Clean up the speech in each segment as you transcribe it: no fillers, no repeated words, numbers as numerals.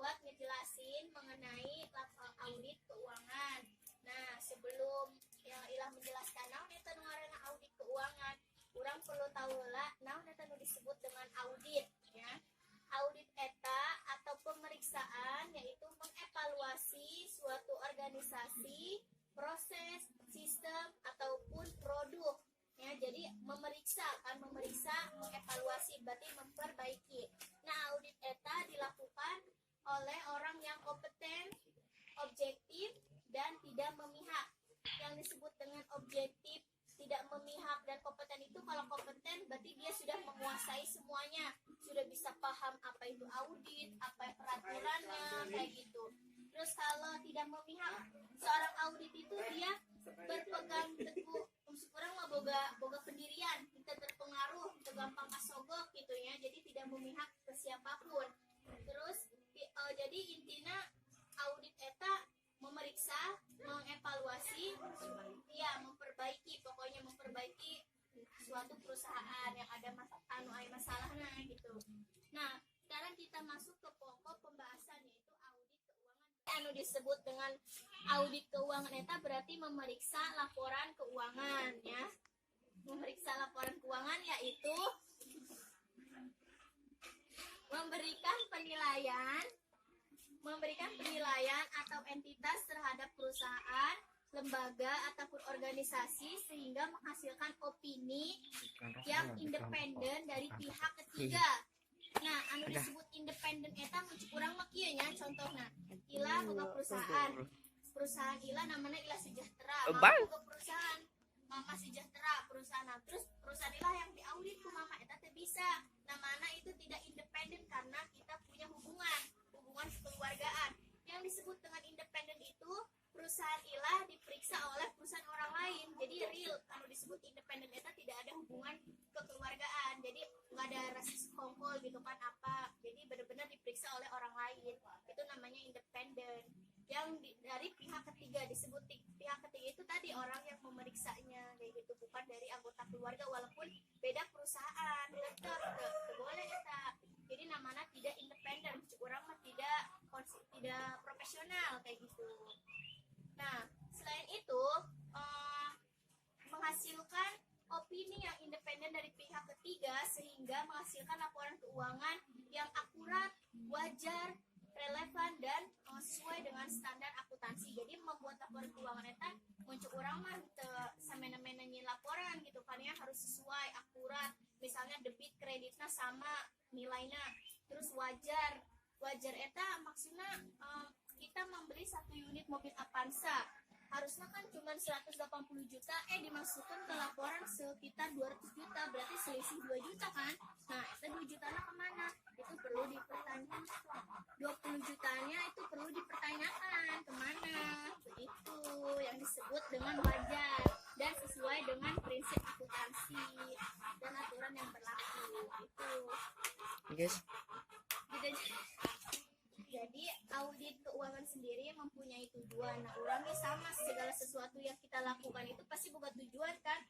buat ngejelasin mengenai audit keuangan. Nah, sebelum yang Ilah menjelaskan naon eta nu ngaranna audit keuangan, urang perlu tahu lah naon eta nu disebut dengan audit ya. Audit eta atau pemeriksaan yaitu mengevaluasi suatu organisasi, proses, sistem ataupun produk. Ya, jadi memeriksa, mengevaluasi berarti memperbaiki. Nah, audit eta dilakukan oleh orang yang kompeten, objektif, dan tidak memihak. Yang disebut dengan objektif, tidak memihak, dan kompeten itu, kalau kompeten berarti dia sudah menguasai semuanya, sudah bisa paham apa itu audit, apa peraturannya, kayak gitu. Terus kalau tidak memihak, seorang audit itu dia berpegang teguh, kurang mah boga pendirian, kita terpengaruh, kita gampang kasogok gitu ya, jadi tidak memihak ke siapapun. Terus jadi intinya audit eta memeriksa, mengevaluasi, ya memperbaiki, pokoknya memperbaiki suatu perusahaan yang ada masalahnya gitu. Nah, sekarang kita masuk ke pokok pembahasan, yaitu audit keuangan. Anu disebut dengan audit keuangan eta berarti memeriksa laporan keuangan ya. Memeriksa laporan keuangan yaitu memberikan penilaian atau entitas terhadap perusahaan, lembaga ataupun organisasi sehingga menghasilkan opini yang independen dari pihak ketiga. Nah, anu disebut independen eta urang mah kieu nya contohna. Ilah boga perusahaan Ilah namanya Ilah Sejahtera. Boga perusahaan Mama Sejahtera perusahaan. Terus perusahaan Ilah yang diaudit ku Mama eta teh bisa. Namanya itu tidak independen karena kita punya hubungan kekeluargaan. Yang disebut dengan independen itu perusahaan Ilah diperiksa oleh perusahaan orang lain. Jadi real, kalau disebut independen itu tidak ada hubungan kekeluargaan. Jadi nggak ada rasa sekongkol gitu kan apa. Jadi benar-benar diperiksa oleh orang lain. Itu namanya independen. Yang dari pihak ketiga, disebut pihak ketiga itu tadi orang yang memeriksanya kayak gitu, bukan dari anggota keluarga walaupun beda perusahaan. Tetap boleh eta. Jadi namanya tidak independen, orang mah tidak profesional kayak gitu. Nah, selain itu menghasilkan opini yang independen dari pihak ketiga sehingga menghasilkan laporan keuangan yang akurat, wajar, relevan, dan sesuai dengan standar akuntansi. Jadi membuat laporan keuangan itu muncul orang mah samena-mena nyin laporan gitu kan ya, harus sesuai, akurat. Misalnya debit kreditnya sama nilainya, terus wajar eta maksudnya kita membeli 1 unit mobil Avanza harusnya kan cuma 180 juta, dimasukkan ke laporan sekitar 200 juta, berarti selisih 2 juta kan. Nah, itu 2 jutanya kemana? Itu perlu dipertanyakan. 20 jutanya itu perlu dipertanyakan kemana. Begitu yang disebut dengan wajar dan sesuai dengan prinsip akuntansi dan aturan yang berlaku. Itu guys. Jadi audit keuangan sendiri mempunyai tujuan. Nah, orangnya sama, segala sesuatu yang kita lakukan itu pasti bukan tujuan kan?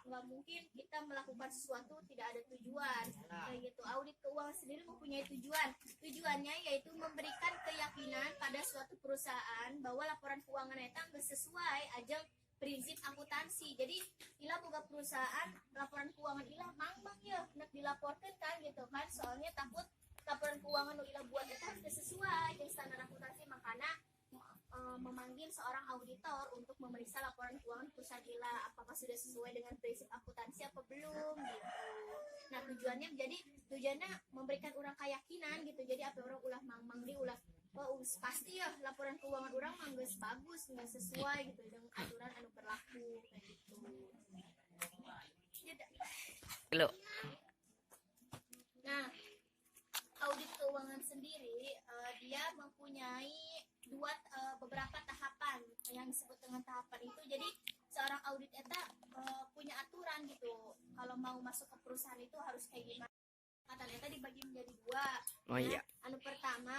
Nggak mungkin kita melakukan sesuatu tidak ada tujuan. Kayak gitu. Audit keuangan sendiri mempunyai tujuan. Tujuannya yaitu memberikan keyakinan pada suatu perusahaan bahwa laporan keuangan itu sesuai aja prinsip akuntansi. Jadi Ilah boga perusahaan, laporan keuangan Ilah mang ya hendak dilaporkan kan gitu kan. Soalnya takut laporan keuangan yang Ilah buat itu harus sesuai dengan standar akuntansi, makanya memanggil seorang auditor untuk memeriksa laporan keuangan perusahaan Ilah apakah sudah sesuai dengan prinsip akuntansi apa belum gitu. Nah, tujuannya memberikan orang keyakinan gitu. Jadi apa orang ulah mang di ulah pasti ya laporan keuangan orang mangges bagus, nggak sesuai gitu dengan aturan anu berlaku kayak gitu. Halo. Nah, audit keuangan sendiri dia mempunyai beberapa tahapan yang disebut dengan tahapan itu. Jadi seorang audit eta punya aturan gitu. Kalau mau masuk ke perusahaan itu harus kayak gimana? Kata eta dibagi menjadi 2. Oh iya. Anu pertama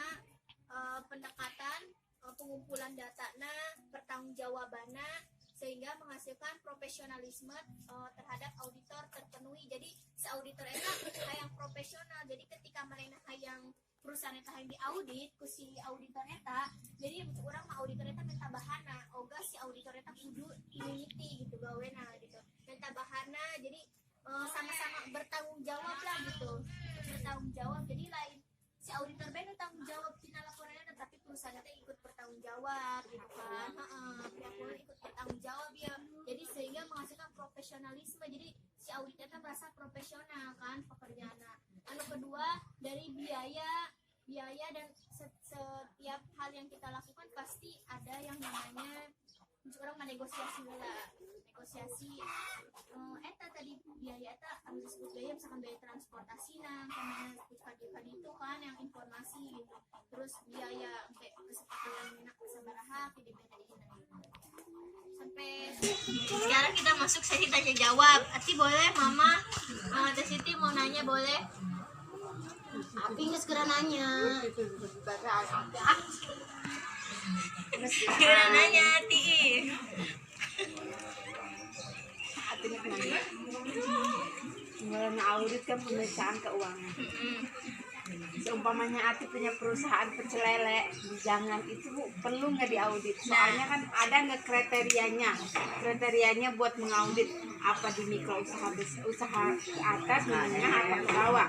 pendekatan pengumpulan datanya, pertanggungjawabannya sehingga menghasilkan profesionalisme terhadap auditor terpenuhi. Jadi si auditor itu yang profesional. Jadi ketika mereka yang perusahaan itu yang diaudit ku si auditor eta. Jadi orang mah auditor eta minta bahana, oga si auditor eta kudu immunity gitu gawena gitu. Minta bahana, jadi sama-sama bertanggung jawab lah gitu. Bertanggung jawab. Jadi lain si auditor ben tanggung jawab tina laporannya, tapi perusahaan itu ikut bertanggung jawab gitu kan. Pihak ikut bertanggung jawab ya. Jadi sehingga menghasilkan profesionalisme. Jadi si auditornya merasa profesional kan pekerjaannya. Anu kedua dari biaya dan setiap hal yang kita lakukan pasti ada yang namanya orang menegosiasi lah, negosiasi eta tadi biaya eta anu disebut biaya misalkan biaya transportasi nah karena tadi itu kan yang informasi gitu, terus biaya sampai kesepakatan minat sabaraha di sampai sekarang kita masuk sesi tanya jawab. Ati boleh mama, Teh Siti mau nanya boleh? Api nggak segera nanya. Segera nanya, Ti. Mengenai audit kan pemeriksaan keuangan. Seumpamanya Ati punya perusahaan pecel lele, jangan itu perlu nggak diaudit? Soalnya kan ada nggak kriterianya buat mengaudit apa di mikro usaha ke atas, menengah atau ke bawah.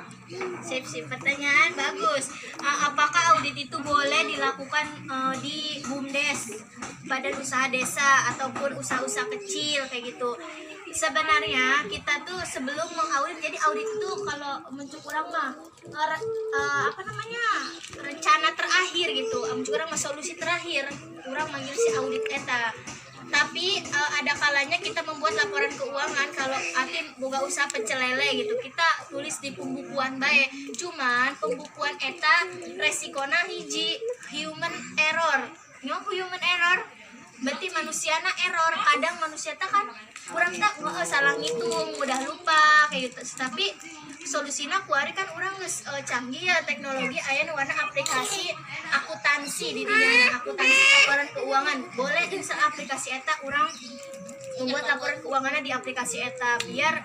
Sip, pertanyaan bagus. Apakah audit itu boleh dilakukan di BUMDes, Badan Usaha Desa ataupun usaha-usaha kecil kayak gitu? Sebenarnya kita tuh sebelum mengaudit, jadi audit itu kalau mencukur orang mah rencana terakhir gitu, mencukur orang mah solusi terakhir orang manggil si audit eta. Tapi ada kalanya kita membuat laporan keuangan kalau Atin boga usaha pecel lele gitu, kita tulis di pembukuan bae. Cuman pembukuan eta resikona hiji human error. Human error berarti manusiana error. Kadang manusia tak kan kurang tak salah ngitung, mudah lupa kayak gitu. Tapi solusina kuari kan orang canggih ya teknologi, aya nu warna aplikasi akuntansi di dinya, akuntansi laporan keuangan. Boleh install aplikasi eta, orang membuat laporan keuangannya di aplikasi eta biar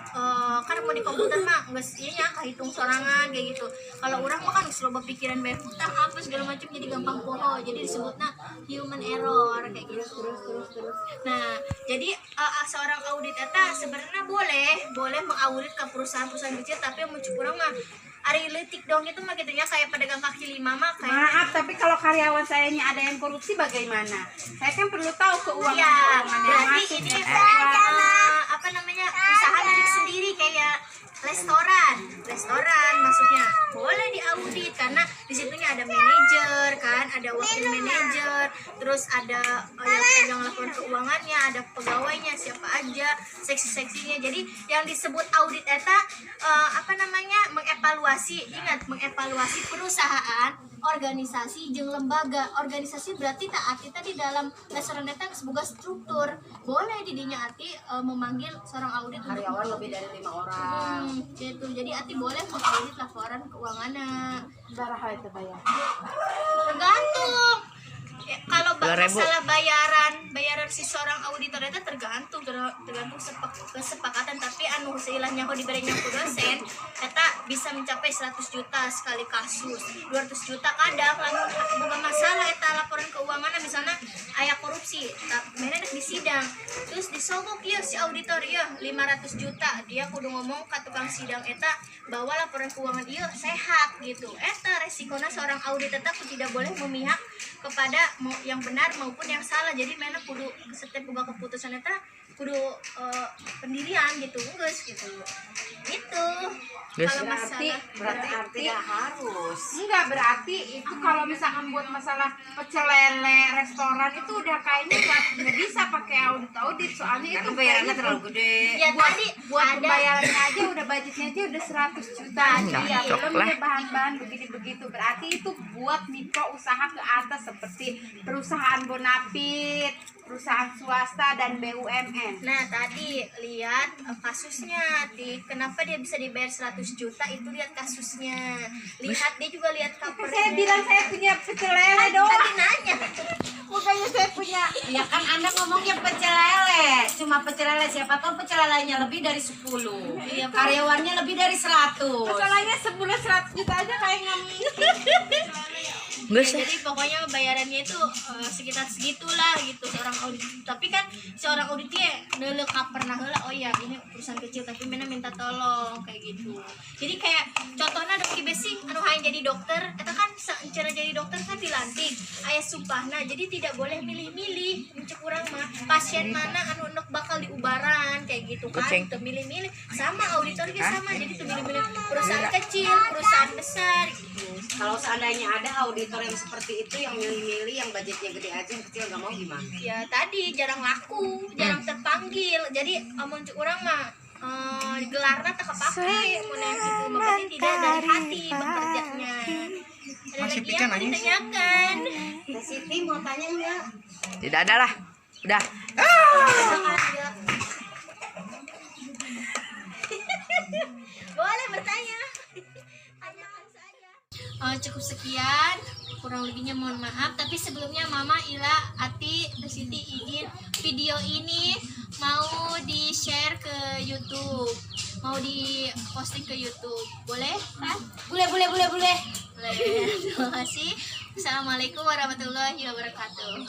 kan mau di komputer mah geus ieu nya kahitung sorangan kayak gitu. Kalau orang mah kan geus loba pikiran bae hutang apa segala macam, jadi gampang poho. Jadi disebutnya human error kayak gitu. Terus. Nah, jadi seorang audit eta sebenarnya boleh mengaudit ke perusahaan-perusahaan kecil, tapi yang mencukur orang mah ari leutik dong itu mah gitunya kayak pedagang kaki lima mah kayak. Maaf, tapi kalau karyawan sayanya ada yang korupsi bagaimana? Saya kan perlu tahu keuangan. Ya, berarti ini usaha milik sendiri kayak restoran maksudnya boleh diaudit karena di situnya ada manajer kan, ada wakil manajer, terus ada yang pegang laporan keuangannya, ada pegawainya siapa aja, seksi-seksinya. Jadi yang disebut audit eta mengevaluasi perusahaan, organisasi jeung lembaga. Organisasi berarti tak arti tadi dalam restoran eta sebuah struktur. Boleh didinya arti memanggil seorang audit karyawan lebih dari 5 orang. Gitu. Jadi arti boleh mengaudit laporan keuangannya. Berapa itu bayar? Tergantung. Kalau 2.000. masalah bayaran si seorang auditor itu tergantung kesepakatan, tapi anu seilahnya kok diberinya ku dosen eta bisa mencapai 100 juta sekali kasus, 200 juta kadang lamun bukan masalah eta laporan keuangan misalnya aya korupsi mana di sidang terus disogok ya si auditor ya 500 juta, dia kudu ngomong ke tukang sidang eta bahwa laporan keuangan ieu sehat gitu. Eta resikona seorang audit eta tidak boleh memihak kepada yang benar maupun yang salah. Jadi mana kudu setiap buka keputusan eta kudu pendirian gitu, geus gitu. Itu kalau masalah berarti Tidak harus. enggak, berarti itu kalau misalkan buat masalah pecel lele restoran itu udah kayaknya nggak bisa pakai audit soalnya itu Karena bayarannya terlalu gede. ya tadi buat ada pembayarannya aja udah budgetnya aja udah 100 juta. Iya, Cocok belum lah. ada bahan-bahan begitu. Berarti itu buat mikro usaha ke atas seperti perusahaan bonafit, perusahaan swasta dan BUMN. Nah tadi lihat kasusnya, kenapa dia bisa dibayar 100 juta itu lihat kasusnya, lihat dia juga lihat covernya. Saya bilang saya punya pecel lele dong. Tadi nanya Bukannya saya punya. Ya kan Anda ngomongnya pecel lele. Cuma pecel lele, siapa tahu pecel lelenya lebih dari 10. Iya, Karyawannya lebih dari 100. Masalahnya sebulan 100 juta aja kayak ngomong. Nggak Ya, sih. jadi pokoknya bayarannya itu sekitar segitulah gitu seorang audit. Tapi kan seorang auditnya neuleuh pernah heula, oh ya ini perusahaan kecil tapi mana minta tolong kayak gitu. Jadi kayak contohnya Dokter Besing anu hayang jadi dokter, eta kan cara jadi dokter kan dilantik aya sumpahna. Jadi tidak boleh milih-milih mencek urang mah pasien mana anu enak bakal diubaran kayak gitu kan. Kucing. Teu milih-milih. Sama auditor ge sama. Jadi teu milih-milih perusahaan kecil, perusahaan besar gitu. Kalau seandainya ada auditor yang seperti itu, yang milih-milih, yang budgetnya gede aja, yang kecil nggak mau gimana? Ya tadi jarang laku, jarang terpanggil. Jadi amun cek urang mah gelarna tak kepake mun yang gitu mah berarti tidak dari hati bekerjanya. Ada Masih lagi pikan, yang mau nangis? ditanyakan? Teh Siti mau tanya nggak? Tidak ada lah. Udah. Boleh bertanya. Tanyakan saja. Cukup sekian, kurang lebihnya mohon maaf. Tapi sebelumnya Mama, Ila, Ati, Teh Siti izin video ini mau di share ke YouTube, mau di posting ke YouTube, boleh kan? Boleh. Boleh. Terima kasih. Assalamualaikum warahmatullahi wabarakatuh.